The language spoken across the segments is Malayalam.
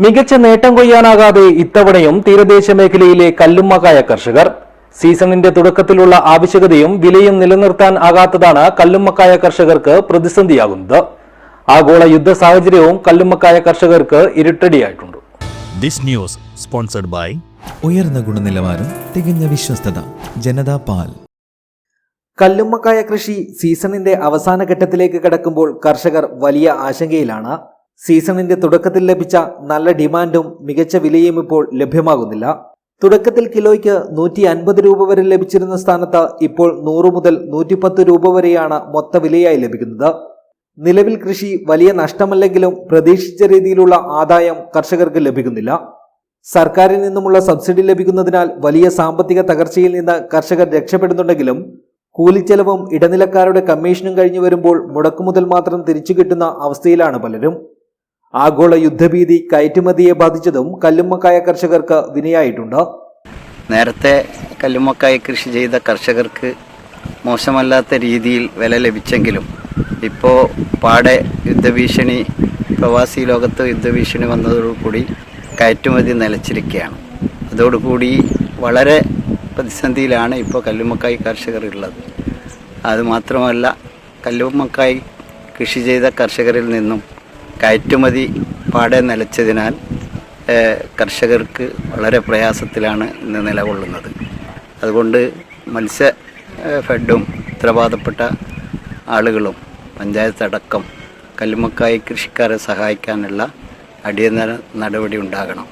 മികച്ച നേട്ടം കൊയ്യാനാകാതെ ഇത്തവണയും തീരദേശ മേഖലയിലെ കല്ലുമ്മക്കായ കർഷകർ. സീസണിന്റെ തുടക്കത്തിലുള്ള ആവശ്യകതയും വിലയും നിലനിർത്താൻ ആകാത്തതാണ് കല്ലുമ്മക്കായ കർഷകർക്ക് പ്രതിസന്ധിയാകുന്നത്. ആഗോള യുദ്ധ സാഹചര്യവും കല്ലുമ്മക്കായ കർഷകർക്ക് ഇരുട്ടടിയായിട്ടുണ്ട്. ദിസ് ന്യൂസ് സ്പോൺസർഡ് ബൈ ഉയർന്ന ഗുണനിലവാരം, തികഞ്ഞ വിശ്വസ്തത, ജനതാ പാൽ. കല്ലുമ്മക്കായ കൃഷി സീസണിന്റെ അവസാന ഘട്ടത്തിലേക്ക് കടക്കുമ്പോൾ കർഷകർ വലിയ ആശങ്കയിലാണ്. സീസണിന്റെ തുടക്കത്തിൽ ലഭിച്ച നല്ല ഡിമാൻഡും മികച്ച വിലയും ഇപ്പോൾ ലഭ്യമാകുന്നില്ല. തുടക്കത്തിൽ കിലോയ്ക്ക് 150 രൂപ വരെ ലഭിച്ചിരുന്ന സ്ഥാനത്ത് ഇപ്പോൾ 100 മുതൽ 110 രൂപ വരെയാണ് മൊത്ത വിലയായി ലഭിക്കുന്നത്. നിലവിൽ കൃഷി വലിയ നഷ്ടമല്ലെങ്കിലും പ്രതീക്ഷിച്ച രീതിയിലുള്ള ആദായം കർഷകർക്ക് ലഭിക്കുന്നില്ല. സർക്കാരിൽ നിന്നുമുള്ള സബ്സിഡി ലഭിക്കുന്നതിനാൽ വലിയ സാമ്പത്തിക തകർച്ചയിൽ നിന്ന് കർഷകർ രക്ഷപ്പെടുന്നുണ്ടെങ്കിലും കൂലിച്ചെലവും ഇടനിലക്കാരുടെ കമ്മീഷനും കഴിഞ്ഞു വരുമ്പോൾ മുടക്കുമുതൽ മാത്രം തിരിച്ചു കിട്ടുന്ന അവസ്ഥയിലാണ് പലരും. ആഗോള യുദ്ധഭീതി കയറ്റുമതിയെ ബാധിച്ചതും കല്ലുമ്മക്കായ കർഷകർക്ക് വിനയായിട്ടുണ്ട്. നേരത്തെ കല്ലുമ്മക്കായ കൃഷി ചെയ്ത കർഷകർക്ക് മോശമല്ലാത്ത രീതിയിൽ വില ലഭിച്ചെങ്കിലും ഇപ്പോൾ പാടെ യുദ്ധഭീഷണി, പ്രവാസി ലോകത്ത് യുദ്ധഭീഷണി വന്നതോടുകൂടി കയറ്റുമതി നിലച്ചിരിക്കുകയാണ്. അതോടുകൂടി വളരെ പ്രതിസന്ധിയിലാണ് ഇപ്പോൾ കല്ലുമ്മക്കായ് കർഷകർ ഉള്ളത്. അതുമാത്രമല്ല, കല്ലുമ്മക്കായ് കൃഷി ചെയ്ത കർഷകരിൽ നിന്നും കയറ്റുമതി പാടെ നിലച്ചതിനാൽ കർഷകർക്ക് വളരെ പ്രയാസത്തിലാണ് ഇന്ന് നിലകൊള്ളുന്നത്. അതുകൊണ്ട് മത്സ്യ ഫെഡും ഉത്തരവാദപ്പെട്ട ആളുകളും പഞ്ചായത്ത് അടക്കം കല്ലുമ്മക്കായ് കൃഷിക്കാരെ സഹായിക്കാനുള്ള അടിയന്തര നടപടി ഉണ്ടാകണം.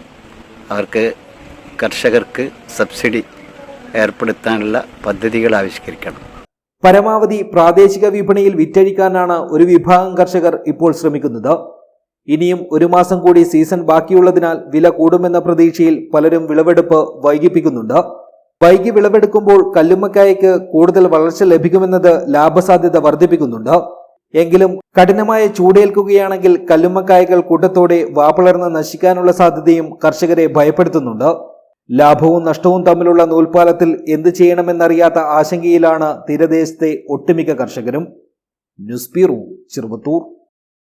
അവർക്ക് കർഷകർക്ക് സബ്സിഡി ഏർപ്പെടുത്താനുള്ള പദ്ധതികൾ ആവിഷ്കരിക്കണം. പരമാവധി പ്രാദേശിക വിപണിയിൽ വിറ്റഴിക്കാനാണ് ഒരു വിഭാഗം കർഷകർ ഇപ്പോൾ ശ്രമിക്കുന്നത്. ഇനിയും 1 മാസം കൂടി സീസൺ ബാക്കിയുള്ളതിനാൽ വില കൂടുമെന്ന പ്രതീക്ഷയിൽ പലരും വിളവെടുപ്പ് വൈകിപ്പിക്കുന്നുണ്ട്. വൈകി വിളവെടുക്കുമ്പോൾ കല്ലുമ്മക്കായയ്ക്ക് കൂടുതൽ വളർച്ച ലഭിക്കുമെന്നത് ലാഭസാധ്യത വർദ്ധിപ്പിക്കുന്നുണ്ട്. എങ്കിലും കഠിനമായ ചൂടേൽക്കുകയാണെങ്കിൽ കല്ലുമ്മക്കായകൾ കൂട്ടത്തോടെ വാപ്പിളർന്ന് നശിക്കാനുള്ള സാധ്യതയും കർഷകരെ ഭയപ്പെടുത്തുന്നുണ്ട്. ലാഭവും നഷ്ടവും തമ്മിലുള്ള നൂൽപ്പാലത്തിൽ എന്ത് ചെയ്യണമെന്നറിയാത്ത ആശങ്കയിലാണ് തീരദേശത്തെ ഒട്ടുമിക്ക കർഷകരും. News bureau, Cheruvathur.